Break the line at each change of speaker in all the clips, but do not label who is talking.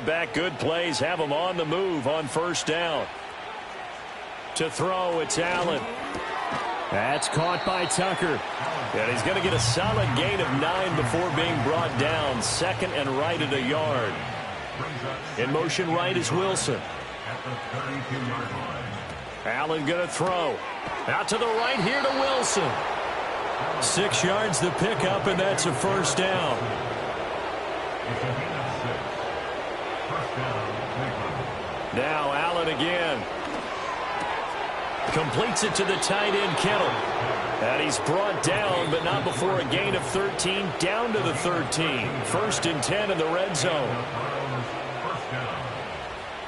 Back good plays have them on the move on first down. To throw, it's Allen. That's caught by Tucker. And he's going to get a solid gain of 9 before being brought down. Second and right at a yard. In motion right is Wilson. Allen going to throw. Out to the right here to Wilson. 6 yards the pickup, and that's a first down. Now Allen again. Completes it to the tight end, Kittle. And he's brought down, but not before a gain of 13, down to the 13. First and 10 in the red zone.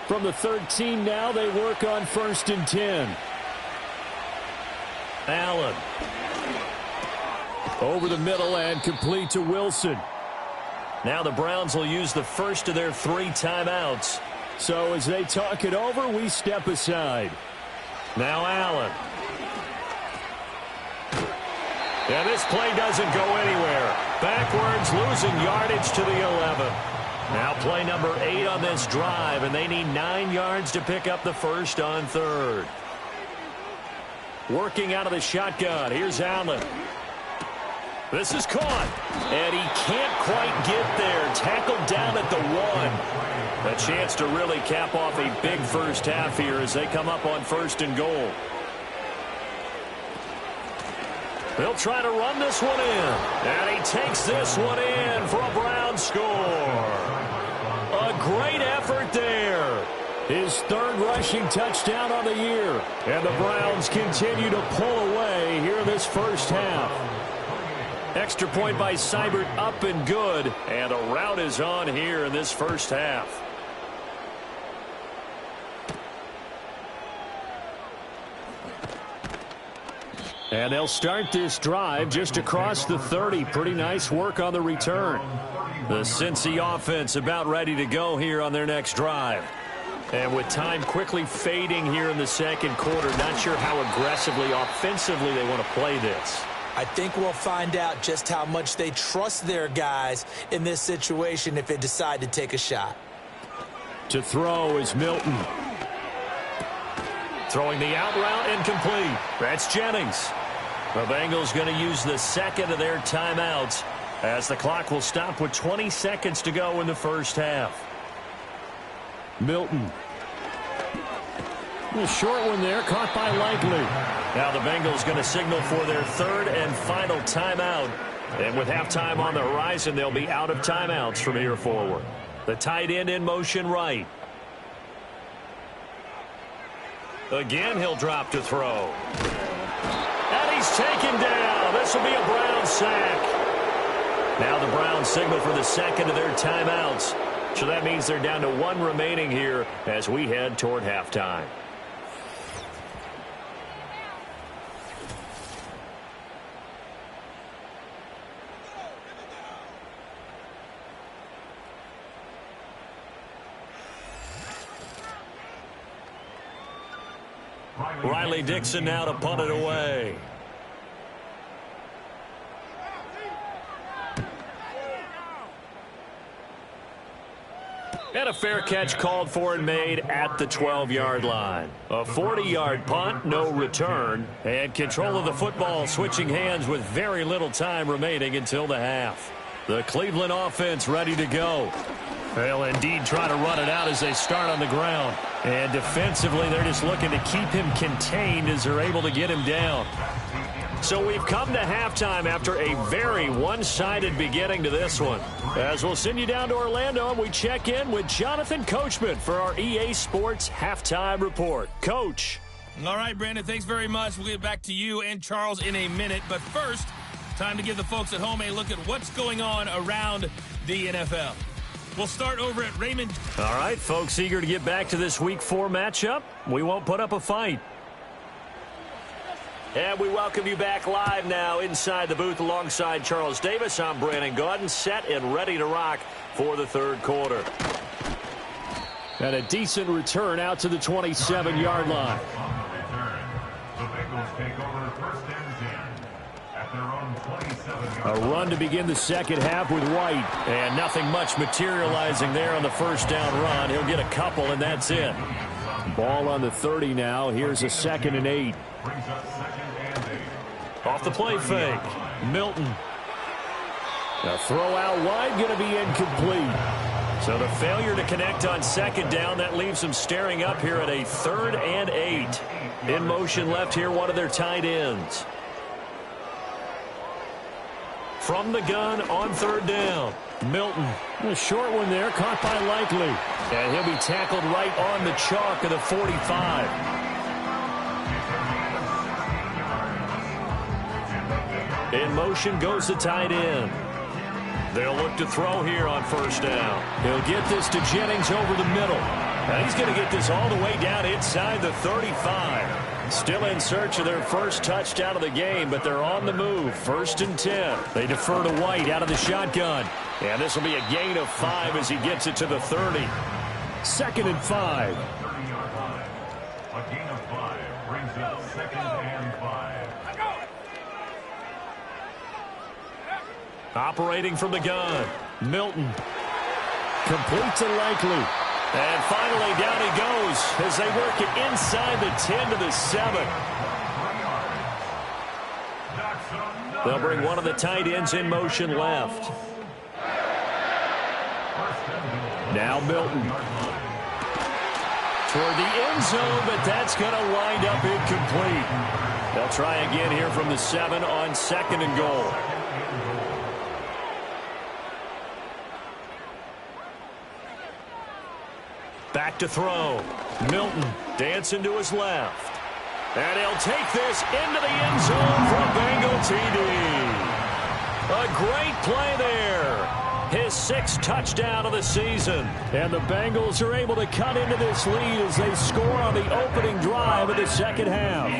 From the 13 now, they work on first and 10. Allen. Over the middle and complete to Wilson. Now the Browns will use the first of their 3 timeouts. So as they talk it over, we step aside. Now Allen. And this play doesn't go anywhere. Backwards, losing yardage to the 11. Now play number 8 on this drive, and they need 9 yards to pick up the first on third. Working out of the shotgun. Here's Allen. This is caught. And he can't quite get there. Tackled down at the 1. A chance to really cap off a big first half here as they come up on first and goal. They'll try to run this one in. And he takes this one in for a Brown score. A great effort there. His 3rd rushing touchdown on the year. And the Browns continue to pull away here in this first half. Extra point by Seibert, up and good. And a rout is on here in this first half. And they'll start this drive just across the 30. Pretty nice work on the return. The Cincy offense about ready to go here on their next drive. And with time quickly fading here in the second quarter, not sure how aggressively, offensively they want to play this.
I think we'll find out just how much they trust their guys in this situation if they decide to take a shot.
To throw is Milton. Throwing the out route incomplete. That's Jennings. The Bengals going to use the second of their timeouts as the clock will stop with 20 seconds to go in the first half. Milton. A short one there, caught by Likely. Now the Bengals going to signal for their 3rd and final timeout. And with halftime on the horizon, they'll be out of timeouts from here forward. The tight end in motion right. Again, he'll drop to throw. And he's taken down. This will be a Brown sack. Now the Browns signal for the second of their timeouts. So that means they're down to 1 remaining here as we head toward halftime. Riley Dixon now to punt it away. And a fair catch called for and made at the 12-yard line. A 40-yard punt, no return. And control of the football switching hands with very little time remaining until the half. The Cleveland offense ready to go. They'll indeed try to run it out as they start on the ground. And defensively, they're just looking to keep him contained as they're able to get him down. So we've come to halftime after a very one-sided beginning to this one. As we'll send you down to Orlando, and we check in with Jonathan Coachman for our EA Sports Halftime Report. Coach.
All right, Brandon, thanks very much. We'll get back to you and Charles in a minute. But first, time to give the folks at home a look at what's going on around the NFL. We'll start over at Raymond.
All right, folks, eager to get back to this Week 4 matchup. We won't put up a fight. And we welcome you back live now inside the booth alongside Charles Davis. I'm Brandon Gaudin, set and ready to rock for the third quarter. And a decent return out to the 27-yard line. A run to begin the second half with White. And nothing much materializing there on the first down run. He'll get a couple, and that's it. Ball on the 30 now. Here's a 2nd and 8. Off the play fake. Milton. A throw out wide, going to be incomplete. So the failure to connect on 2nd down, that leaves them staring up here at a 3rd and 8. In motion left here, one of their tight ends. From the gun on 3rd down. Milton. A short one there, caught by Likely. And he'll be tackled right on the chalk of the 45. In motion goes the tight end. They'll look to throw here on 1st down. He'll get this to Jennings over the middle. Now he's going to get this all the way down inside the 35. Still in search of their first touchdown of the game, but they're on the move. 1st and 10. They defer to White out of the shotgun. And this will be a gain of 5 as he gets it to the 30. 2nd and 5.
A gain of 5 brings up 2nd and 5.
Operating from the gun. Milton. Complete to Likely. And finally, down he goes as they work it inside the 10 to the 7. They'll bring one of the tight ends in motion left. Now Milton. Toward the end zone, but that's going to wind up incomplete. They'll try again here from the 7 on 2nd and goal. Back to throw. Milton dancing to his left. And he'll take this into the end zone for a Bengal TD. A great play there. His 6th touchdown of the season. And the Bengals are able to cut into this lead as they score on the opening drive of the second half.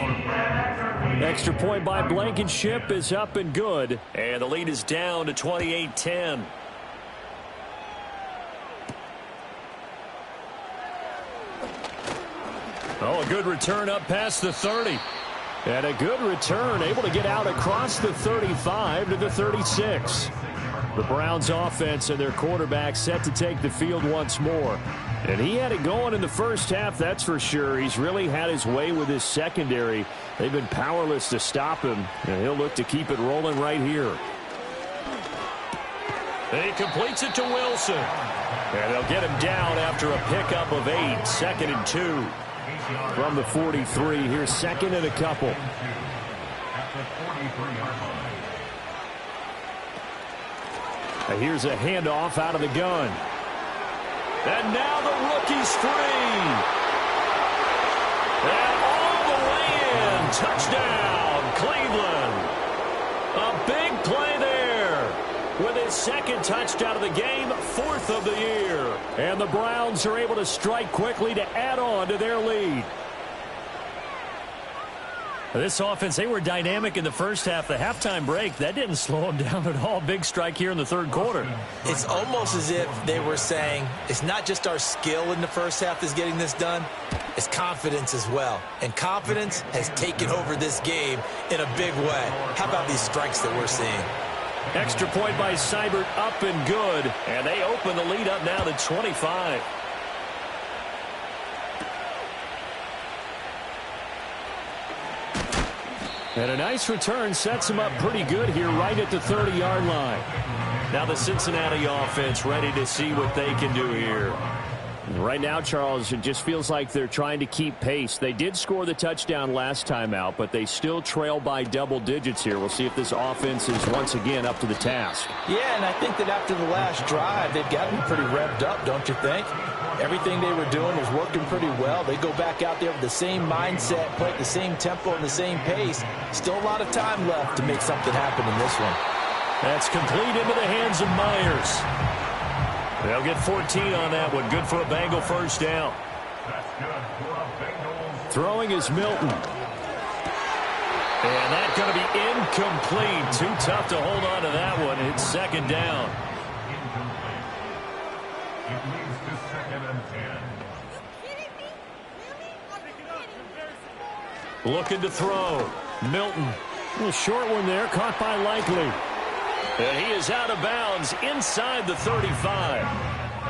Extra point by Blankenship is up and good. And the lead is down to 28-10. Oh, a good return up past the 30. And a good return, able to get out across the 35 to the 36. The Browns offense and their quarterback set to take the field once more. And he had it going in the first half, that's for sure. He's really had his way with his secondary. They've been powerless to stop him, and he'll look to keep it rolling right here. He completes it to Wilson. And they'll get him down after a pickup of 8, 2nd and 2. From the 43, here's 2nd and a couple. Now here's a handoff out of the gun. And now the rookie's free. And all the way in. Touchdown, Cleveland. A big play there. With his 2nd touchdown of the game, 4th of the year. And the Browns are able to strike quickly to add on to their lead. This offense, they were dynamic in the first half. The halftime break, that didn't slow them down at all. Big strike here in the 3rd quarter.
It's almost as if they were saying, it's not just our skill in the first half that's getting this done, it's confidence as well. And confidence has taken over this game in a big way. How about these strikes that we're seeing?
Extra point by Seibert, up and good. And they open the lead up now to 25. And a nice return sets them up pretty good here right at the 30-yard line. Now the Cincinnati offense ready to see what they can do here. Right now, Charles, it just feels like they're trying to keep pace. They did score the touchdown last time out, but they still trail by double digits here. We'll see if this offense is once again up to the task.
Yeah, and I think that after the last drive, they've gotten pretty revved up, don't you think? Everything they were doing was working pretty well. They go back out there with the same mindset, play at the same tempo and the same pace. Still a lot of time left to make something happen in this one.
That's complete into the hands of Myers. They'll get 14 on that one. Good for a Bengal first down. Throwing is Milton. And that's going to be incomplete. Too tough to hold on to that one. It's 2nd down.
It leads to 2nd and 10.
Looking to throw. Milton. A short one there, caught by Likely. And he is out of bounds inside the 35.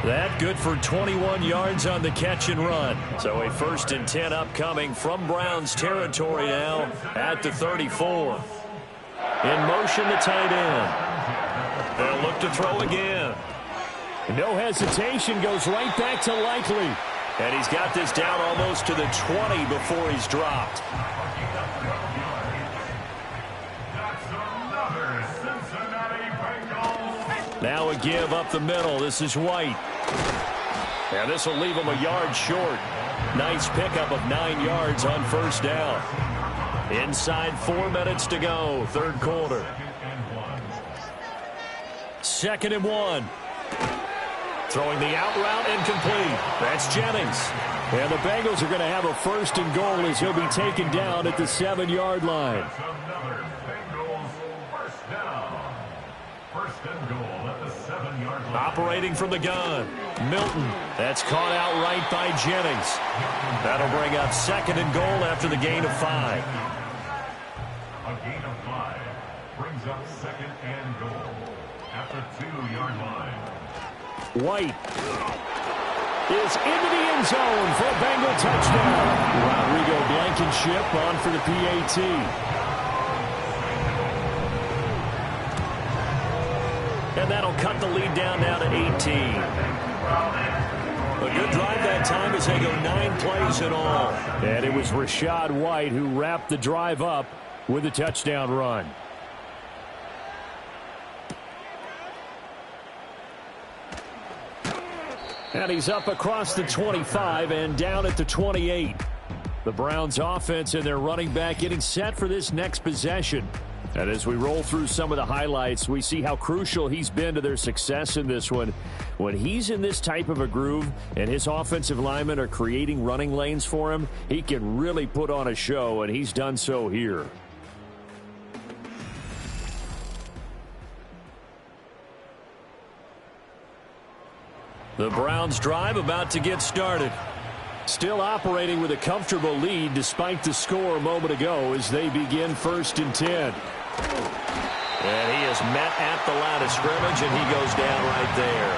That good for 21 yards on the catch and run. So a 1st and 10 upcoming from Browns territory now at the 34. In motion, the tight end. They'll look to throw again. No hesitation, goes right back to Likely. And he's got this down almost to the 20 before he's dropped. Now a give up the middle. This is White. And this will leave him a yard short. Nice pickup of 9 yards on 1st down. Inside 4 minutes to go, 3rd quarter. 2nd and 1. Throwing the out route incomplete. That's Jennings. And the Bengals are going to have a 1st and goal as he'll be taken down at the 7-yard line. Operating from the gun, Milton. That's caught out right by Jennings. That'll bring up 2nd and goal after the gain of 5.
A gain of 5 brings up 2nd and goal at the 2-yard line.
White is into the end zone for a Bengal touchdown. Rodrigo Blankenship on for the PAT. And that'll cut the lead down now to 18. A good drive that time as they go 9 plays in all. And it was Rachaad White who wrapped the drive up with a touchdown run. And he's up across the 25 and down at the 28. The Browns offense and their running back getting set for this next possession. And as we roll through some of the highlights, we see how crucial he's been to their success in this one. When he's in this type of a groove and his offensive linemen are creating running lanes for him, he can really put on a show, and he's done so here. The Browns drive about to get started. Still operating with a comfortable lead despite the score a moment ago as they begin 1st and 10. And he is met at the line of scrimmage, and he goes down right there.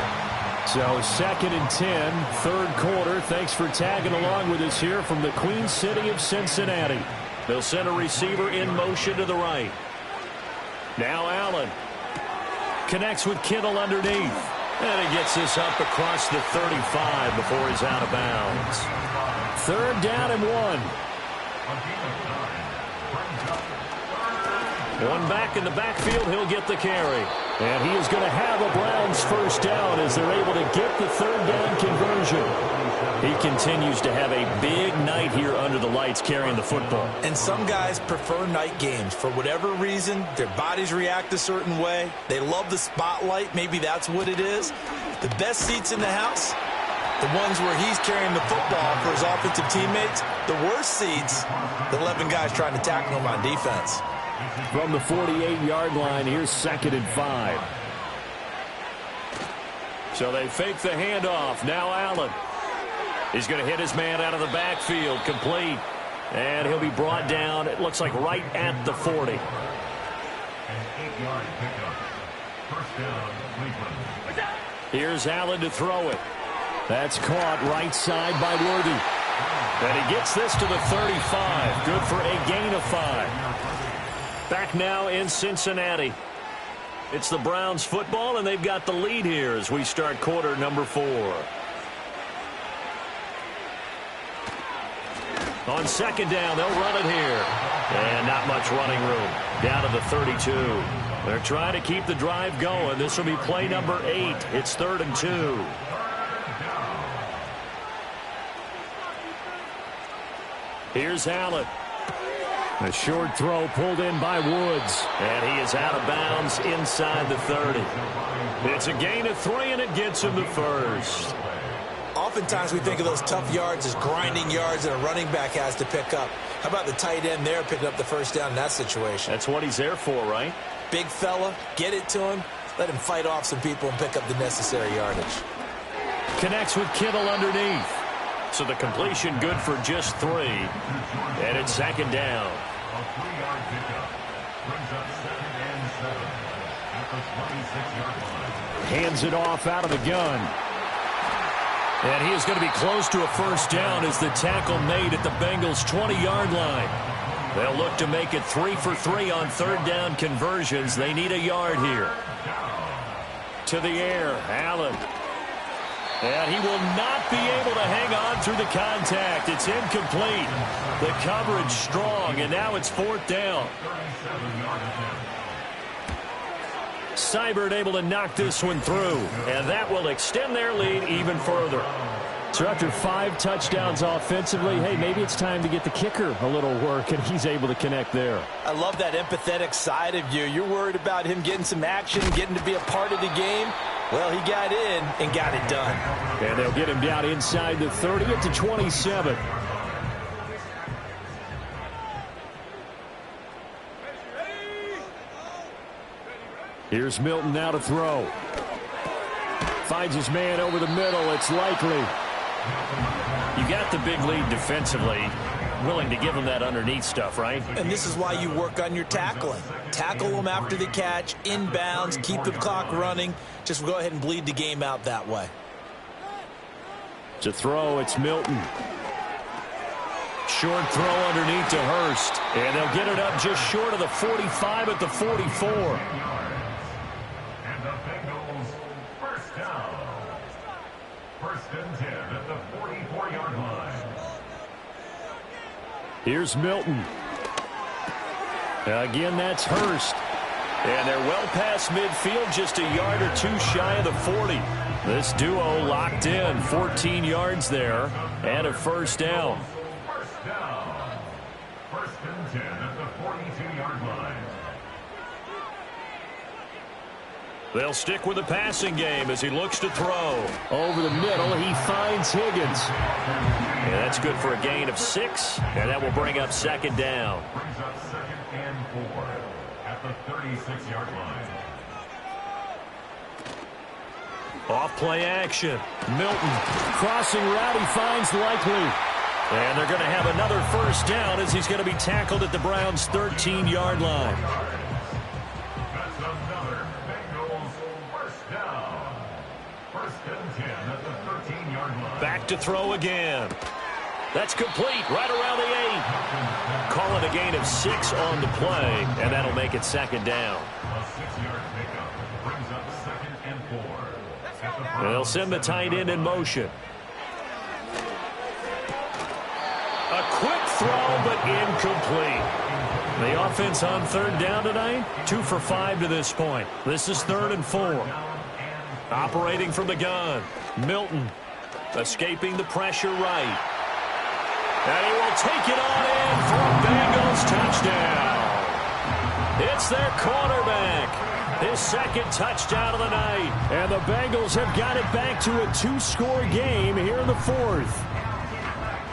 So 2nd and 10, 3rd quarter. Thanks for tagging along with us here from the Queen City of Cincinnati. They'll send a receiver in motion to the right. Now Allen connects with Kittle underneath. And he gets this up across the 35 before he's out of bounds. 3rd down and 1. One back in the backfield, he'll get the carry. And he is going to have a Browns 1st down as they're able to get the 3rd down conversion. He continues to have a big night here under the lights carrying the football.
And some guys prefer night games. For whatever reason, their bodies react a certain way. They love the spotlight. Maybe that's what it is. The best seats in the house, the ones where he's carrying the football for his offensive teammates. The worst seats, the 11 guys trying to tackle him on defense.
From the 48-yard line, here's 2nd and 5. So they fake the handoff. Now Allen. He's going to hit his man out of the backfield, complete. And he'll be brought down, it looks like right at the 40.
An 8-yard pickup. 1st down, Cleveland.
Here's Allen to throw it. That's caught right side by Worthy. And he gets this to the 35. Good for a gain of 5. Back now in Cincinnati. It's the Browns football, and they've got the lead here as we start quarter number 4. On 2nd down, they'll run it here. And not much running room. Down to the 32. They're trying to keep the drive going. This will be play number 8. It's 3rd and 2. Here's Allen. A short throw pulled in by Woods. And he is out of bounds inside the 30. It's a gain of 3, and it gets him the 1st.
Oftentimes we think of those tough yards as grinding yards that a running back has to pick up. How about the tight end there picking up the 1st down in that situation?
That's what he's there for, right?
Big fella, get it to him, let him fight off some people and pick up the necessary yardage.
Connects with Kittle underneath. So the completion good for just 3. And it's 2nd down.
A 3-yard pickup. Brings up 2nd and 7 at the 26-yard line.
Hands it off out of the gun. And he is going to be close to a first down as the tackle made at the Bengals' 20-yard line. They'll look to make it 3 for 3 on third down conversions. They need a yard here. To the air, Allen. And he will not be able to hang on through the contact. It's incomplete. The coverage strong, and now it's 4th down. Seibert able to knock this one through, and that will extend their lead even further.
So after 5 touchdowns offensively, hey, maybe it's time to get the kicker a little work, and he's able to connect there.
I love that empathetic side of you. You're worried about him getting some action, getting to be a part of the game. Well, he got in and got it done.
And they'll get him down inside the 30 at the 27. Here's Milton now to throw. Finds his man over the middle. It's Likely.
You got the big lead defensively. Willing to give him that underneath stuff, right?
And this is why you work on your tackling. Tackle them after the catch, inbounds, keep the clock running. Just go ahead and bleed the game out that way.
To throw, it's Milton.
Short throw underneath to Hurst. And they'll get it up just short of the 45 at the 44.
And the Bengals first down. 1st and 10 at the 44-yard line.
Here's Milton.
Again, that's Hurst. And they're well past midfield, just a yard or two shy of the 40. This duo locked in, 14 yards there, and a first down.
First down. 1st and 10 at the 42-yard line.
They'll stick with the passing game as he looks to throw.
Over the middle, he finds Higgins.
And that's good for a gain of 6, and that will bring up 2nd down.
Brings up 2nd and 4 at the 36-yard line.
Off play action. Milton.
Crossing route, he finds Likely.
And they're going to have another first down as he's going to be tackled at the Browns' 13-yard line.
That's another Bengals first down. 1st and 10 at the 13-yard line.
Back to throw again. That's complete right around the 8. Call it a gain of 6 on the play, and that'll make it 2nd down.
A 6-yard pickup brings up 2nd and 4.
They'll send the tight end in motion. A quick throw, but incomplete. The offense on third down tonight, 2 for 5 to this point. This is 3rd and 4. Operating from the gun, Milton escaping the pressure right. And he will take it on in for a Bengals touchdown. It's their quarterback. His 2nd touchdown of the night.
And the Bengals have got it back to a 2-score game here in the 4th.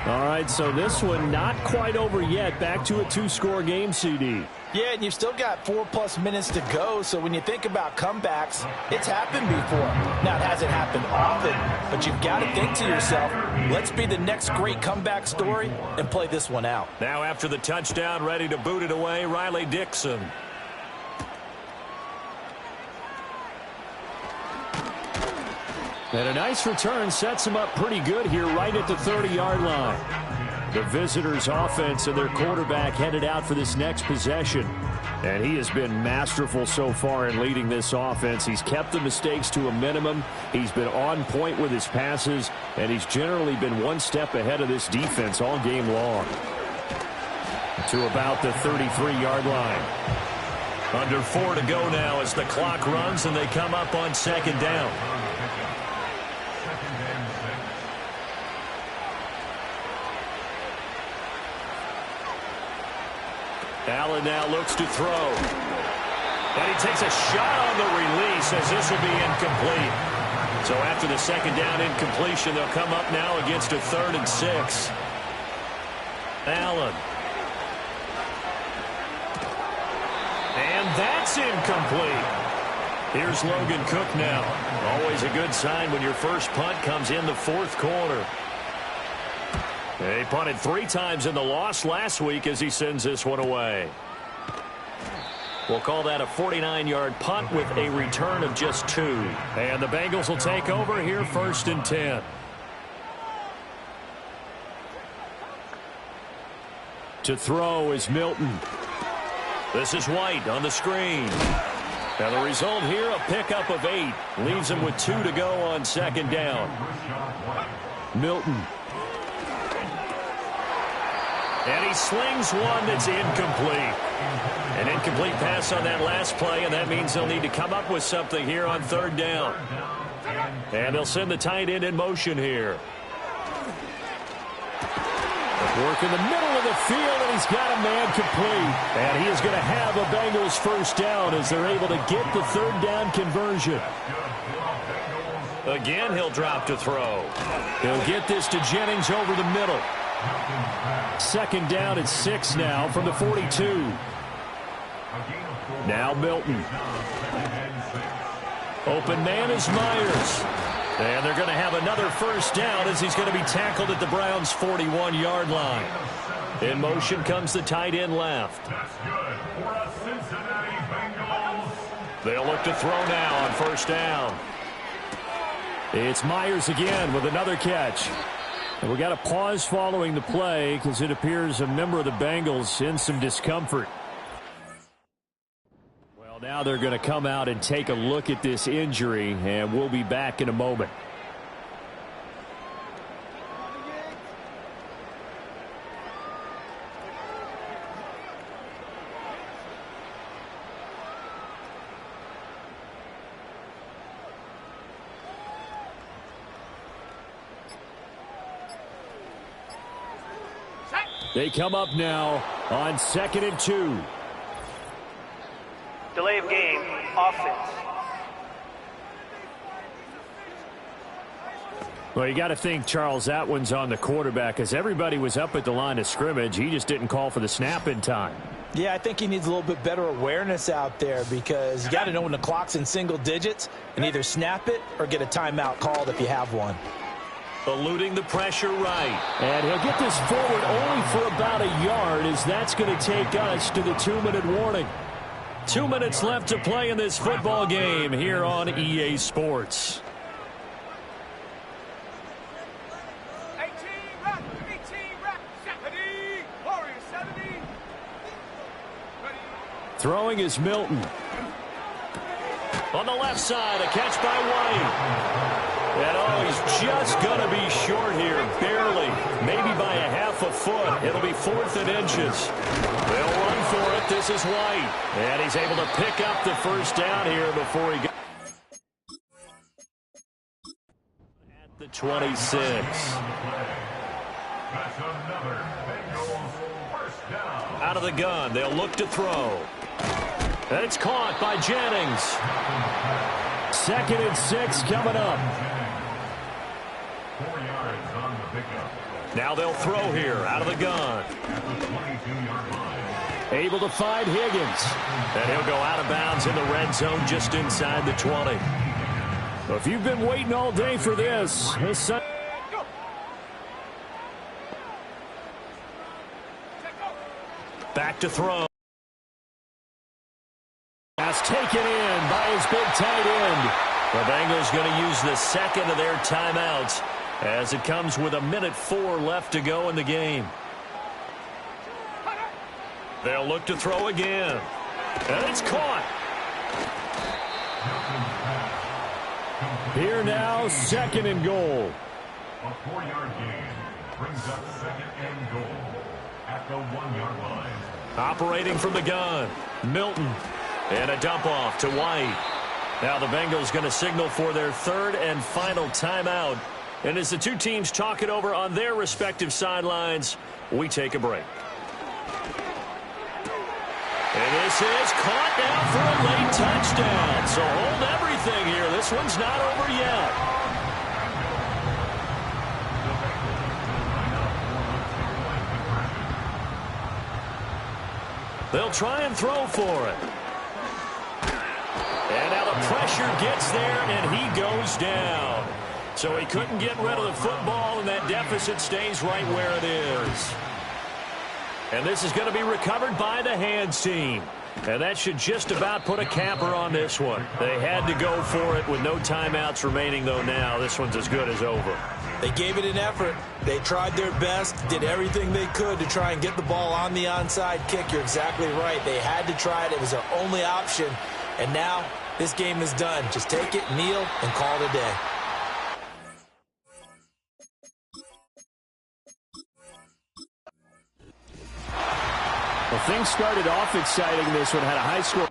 All right, so this one not quite over yet. Back to a 2-score game, CD.
Yeah, and you've still got 4+ minutes to go, so when you think about comebacks, it's happened before. Now, it hasn't happened often, but you've got to think to yourself, let's be the next great comeback story and play this one out.
Now after the touchdown, ready to boot it away, Riley Dixon.
And a nice return sets him up pretty good here right at the 30-yard line. The visitors' offense and their quarterback headed out for this next possession. And he has been masterful so far in leading this offense. He's kept the mistakes to a minimum. He's been on point with his passes. And he's generally been one step ahead of this defense all game long. To about the 33-yard line. Under 4 to go now as the clock runs and they come up on 2nd down. Allen now looks to throw. And he takes a shot on the release as this will be incomplete. So after the 2nd down incompletion, they'll come up now against a 3rd and 6. Allen. And that's incomplete. Here's Logan Cook now. Always a good sign when your first punt comes in the 4th quarter. They punted 3 times in the loss last week as he sends this one away.
We'll call that a 49-yard punt with a return of just 2. And the Bengals will take over here 1st and 10.
To throw is Milton.
This is White on the screen. Now the result here, a pickup of 8. Leaves him with 2 to go on 2nd down.
Milton.
And he slings one that's incomplete. An incomplete pass on that last play, and that means they'll need to come up with something here on 3rd down. And they'll send the tight end in motion here.
Work in the middle of the field, and he's got a man complete. And he is going to have a Bengals 1st down as they're able to get the 3rd down conversion.
Again, he'll drop to throw.
He'll get this to Jennings over the middle. 2nd down at 6 now from the 42. Now Milton. Open man is Myers. And they're going to have another 1st down as he's going to be tackled at the Browns' 41-yard line. In motion comes the tight end left. They'll look to throw now on 1st down. It's Myers again with another catch. And we got a pause following the play because it appears a member of the Bengals in some discomfort. Well, now they're going to come out and take a look at this injury, and we'll be back in a moment. They come up now on 2nd and 2.
Delay of game, offense.
Well, you got to think, Charles, that one's on the quarterback because everybody was up at the line of scrimmage. He just didn't call for the snap in time.
Yeah, I think he needs a little bit better awareness out there because you got to know when the clock's in single digits and either snap it or get a timeout called if you have one.
Eluding the pressure right.
And he'll get this forward only for about a yard as that's going to take us to the 2-minute warning.
2 minutes left to play in this football game here on EA Sports.
Throwing is Milton.
On the left side, a catch by White. And he's just going to be short here, barely, maybe by a half a foot. It'll be 4th and inches. They'll run for it. This is White. And he's able to pick up the 1st down here before he gets at the 26. Out of the gun, they'll look to throw. And it's caught by Jennings.
2nd and 6 coming up.
4 yards on the pickup.
Now they'll throw here out of the gun.
At the 22-yard line.
Able to find Higgins.
And he'll go out of bounds in the red zone just inside the 20.
Well, if you've been waiting all day for this
back to throw.
That's taken in by his big tight end.
The Bengals going to use the 2nd of their timeouts as it comes with 1:04 left to go in the game. They'll look to throw again. And it's caught.
Here now, 2nd and goal.
A 4-yard gain brings up 2nd and goal at the 1-yard line.
Operating from the gun, Milton. And a dump off to White. Now the Bengals going to signal for their 3rd and final timeout. And as the two teams talk it over on their respective sidelines, we take a break. And this is caught now for a late touchdown. So hold everything here. This one's not over yet. They'll try and throw for it. And now the pressure gets there, and he goes down. So he couldn't get rid of the football, and that deficit stays right where it is. And this is going to be recovered by the hands team. And that should just about put a capper on this one. They had to go for it with no timeouts remaining, though now this one's as good as over.
They gave it an effort. They tried their best, did everything they could to try and get the ball on the onside kick. You're exactly right. They had to try it. It was their only option. And now this game is done. Just take it, kneel, and call it a day.
Well, things started off exciting. This one had a high score.